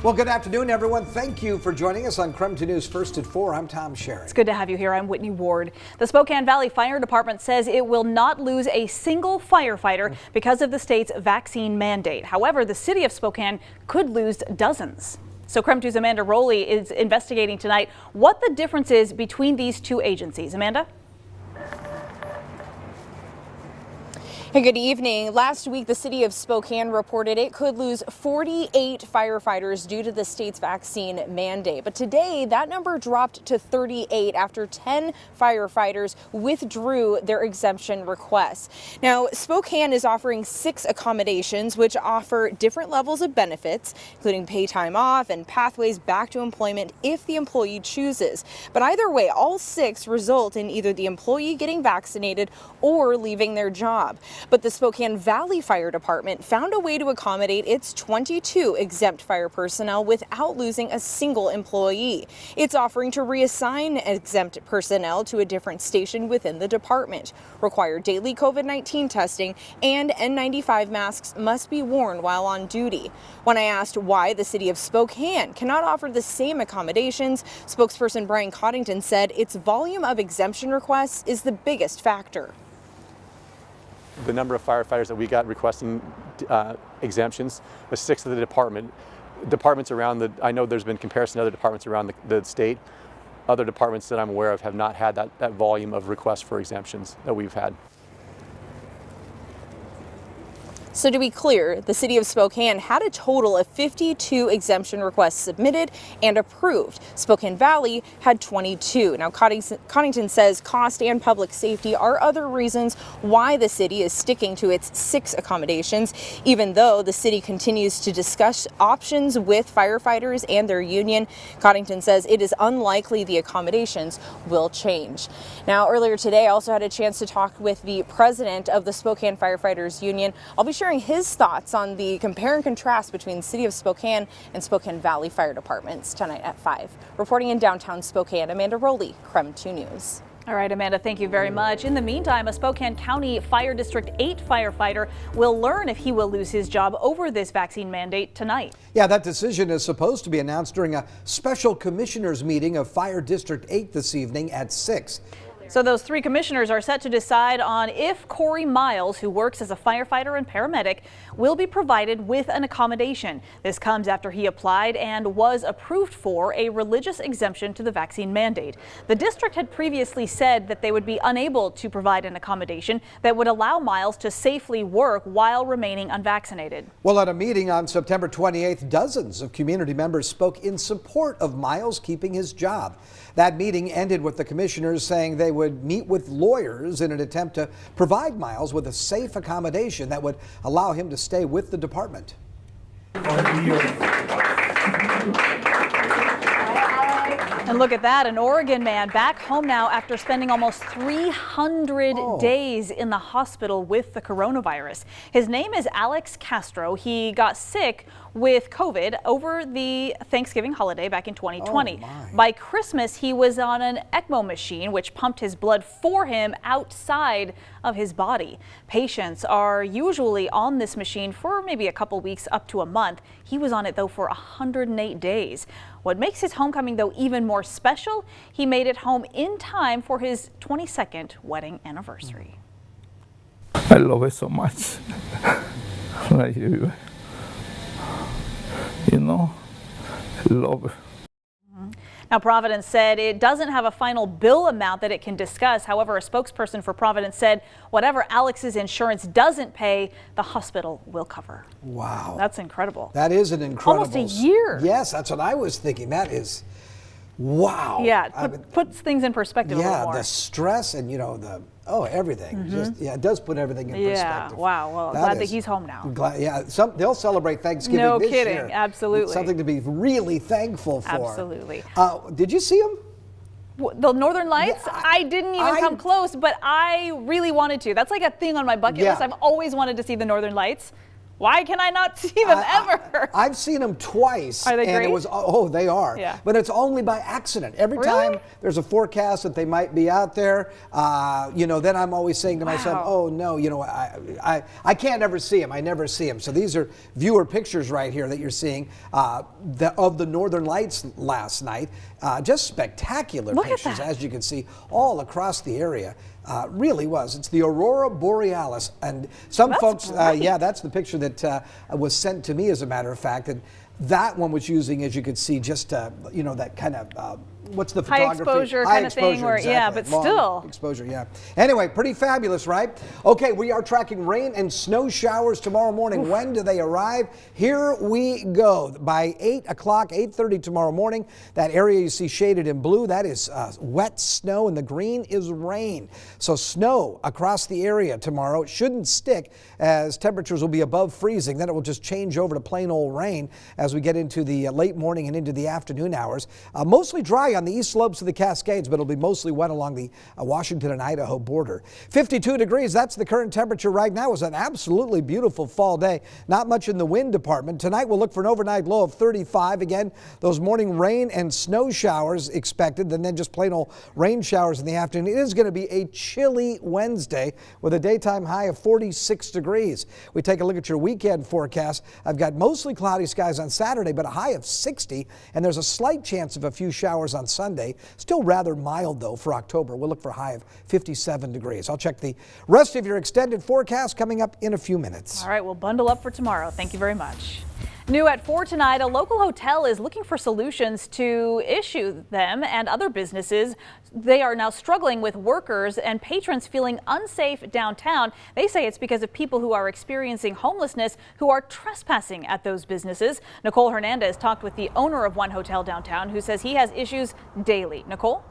Well, good afternoon, everyone. Thank you for joining us on KREM 2 News First at 4. I'm Tom Sherry. It's good to have you here. I'm Whitney Ward. The Spokane Valley Fire Department says it will not lose a single firefighter because of the state's vaccine mandate. However, the city of Spokane could lose dozens. So KREM 2's Amanda Rowley is investigating tonight what the difference is between these two agencies. Amanda? Hey, good evening. Last week, the city of Spokane reported it could lose 48 firefighters due to the state's vaccine mandate. But today, that number dropped to 38 after 10 firefighters withdrew their exemption requests. Now, Spokane is offering 6 accommodations, which offer different levels of benefits, including pay time off and pathways back to employment if the employee chooses. But either way, all 6 result in either the employee getting vaccinated or leaving their job. But the Spokane Valley Fire Department found a way to accommodate its 22 exempt fire personnel without losing a single employee. It's offering to reassign exempt personnel to a different station within the department, require daily COVID-19 testing, and N95 masks must be worn while on duty. When I asked why the city of Spokane cannot offer the same accommodations, spokesperson Brian Coddington said its volume of exemption requests is the biggest factor. The number of firefighters that we got requesting exemptions was 6 of the departments around I know there's been comparison to other departments around the state. Other departments that I'm aware of have not had that volume of requests for exemptions that we've had. So to be clear, the city of Spokane had a total of 52 exemption requests submitted and approved. Spokane Valley had 22. Now, Coddington says cost and public safety are other reasons why the city is sticking to its 6 accommodations, even though the city continues to discuss options with firefighters and their union. Coddington says it is unlikely the accommodations will change. Now, earlier today, I also had a chance to talk with the president of the Spokane Firefighters Union. I'll be sharing his thoughts on the compare and contrast between the city of Spokane and Spokane Valley Fire Departments tonight at 5. Reporting in downtown Spokane, Amanda Rowley, KREM 2 News. All right, Amanda, thank you very much. In the meantime, a Spokane County Fire District 8 firefighter will learn if he will lose his job over this vaccine mandate tonight. Yeah, that decision is supposed to be announced during a special commissioners meeting of Fire District 8 this evening at 6. So those 3 commissioners are set to decide on if Corey Miles, who works as a firefighter and paramedic, will be provided with an accommodation. This comes after he applied and was approved for a religious exemption to the vaccine mandate. The district had previously said that they would be unable to provide an accommodation that would allow Miles to safely work while remaining unvaccinated. Well, at a meeting on September 28th, dozens of community members spoke in support of Miles keeping his job. That meeting ended with the commissioners saying they would meet with lawyers in an attempt to provide Miles with a safe accommodation that would allow him to stay with the department. And look at that, an Oregon man back home now after spending almost 300 days in the hospital with the coronavirus. His name is Alex Castro. He got sick with COVID over the Thanksgiving holiday back in 2020. By Christmas, he was on an ECMO machine, which pumped his blood for him outside of his body. Patients are usually on this machine for maybe a couple weeks up to a month. He was on it, though, for 108 days. What makes his homecoming, though, even more special, he made it home in time for his 22nd wedding anniversary. I love it so much. Like you know, love it. Now, Providence said it doesn't have a final bill amount that it can discuss. However, a spokesperson for Providence said whatever Alex's insurance doesn't pay, the hospital will cover. Wow. That's incredible. That is an incredible. Almost a year. Yes, that's what I was thinking. That is, wow. Yeah, puts things in perspective a little more. Yeah, the stress and, you know, everything. Just, it does put everything in perspective. Yeah, wow. Well, glad that he's home now. They'll celebrate Thanksgiving no this kidding, year. absolutely. It's something to be really thankful for. Absolutely. Did you see him? The Northern Lights? Yeah, I didn't even come close, but I really wanted to. That's like a thing on my bucket list. I've always wanted to see the Northern Lights. Why can I not see them ever? I've seen them twice. Are they and great? It was, oh, they are. Yeah. But it's only by accident. Every Really? time there's a forecast that they might be out there, then I'm always saying to myself, oh no, I can't ever see them. I never see them. So these are viewer pictures right here that you're seeing of the Northern Lights last night. Just spectacular pictures, as you can see, all across the area. Really was. It's the Aurora Borealis, and some folks, yeah, that's the picture that was sent to me, as a matter of fact, and that one was using, as you could see, just that kind of what's the high photography? Exposure kind of thing, where exactly. yeah, but long still exposure, yeah. Anyway, pretty fabulous, right? Okay, we are tracking rain and snow showers tomorrow morning. Oof. When do they arrive? Here we go. By 8 o'clock, 8:30 tomorrow morning, that area you see shaded in blue, that is wet snow, and the green is rain. So snow across the area tomorrow. It shouldn't stick, as temperatures will be above freezing. Then it will just change over to plain old rain as we get into the late morning and into the afternoon hours. Mostly dry on the east slopes of the Cascades, but it'll be mostly wet along the Washington and Idaho border. 52 degrees, that's the current temperature right now. It was an absolutely beautiful fall day. Not much in the wind department. Tonight we'll look for an overnight low of 35. Again, those morning rain and snow showers expected, and then just plain old rain showers in the afternoon. It is going to be a chilly Wednesday with a daytime high of 46 degrees. We take a look at your weekend forecast. I've got mostly cloudy skies on Saturday, but a high of 60, and there's a slight chance of a few showers on Sunday. Still rather mild, though, for October. We'll look for a high of 57 degrees. I'll check the rest of your extended forecast coming up in a few minutes. All right, we'll bundle up for tomorrow. Thank you very much. New at 4 tonight, a local hotel is looking for solutions to issue them and other businesses. They are now struggling with workers and patrons feeling unsafe downtown. They say it's because of people who are experiencing homelessness who are trespassing at those businesses. Nicole Hernandez talked with the owner of one hotel downtown who says he has issues daily. Nicole?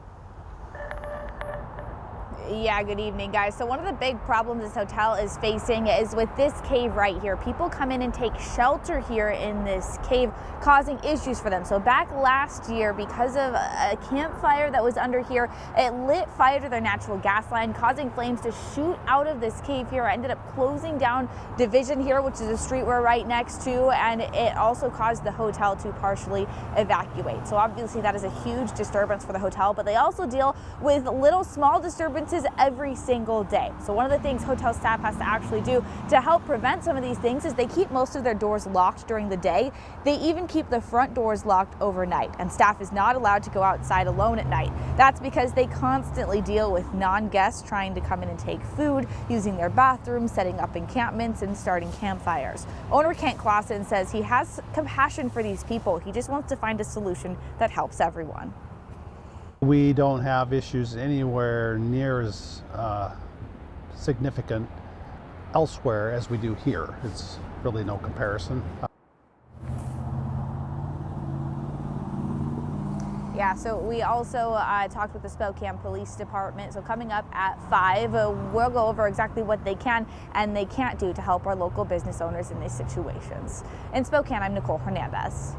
Yeah, good evening, guys. So one of the big problems this hotel is facing is with this cave right here. People come in and take shelter here in this cave, causing issues for them. So back last year, because of a campfire that was under here, it lit fire to their natural gas line, causing flames to shoot out of this cave here. I ended up closing down Division here, which is a street we're right next to, and it also caused the hotel to partially evacuate. So obviously that is a huge disturbance for the hotel, but they also deal with little small disturbances every single day. So one of the things hotel staff has to actually do to help prevent some of these things is they keep most of their doors locked during the day. They even keep the front doors locked overnight, and staff is not allowed to go outside alone at night. That's because they constantly deal with non-guests trying to come in and take food, using their bathrooms, setting up encampments, and starting campfires. Owner Kent Clausen says he has compassion for these people. He just wants to find a solution that helps everyone. We don't have issues anywhere near as significant elsewhere as we do here. It's really no comparison. Yeah, so we also talked with the Spokane Police Department. So coming up at 5, we'll go over exactly what they can and they can't do to help our local business owners in these situations. In Spokane, I'm Nicole Hernandez.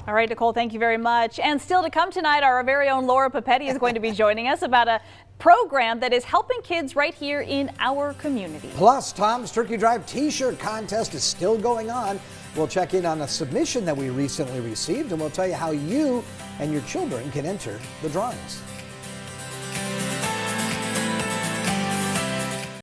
All right, Nicole, thank you very much. And still to come tonight, our very own Laura Papetti is going to be joining us about a program that is helping kids right here in our community. Plus, Tom's Turkey Drive t-shirt contest is still going on. We'll check in on a submission that we recently received, and we'll tell you how you and your children can enter the drawings.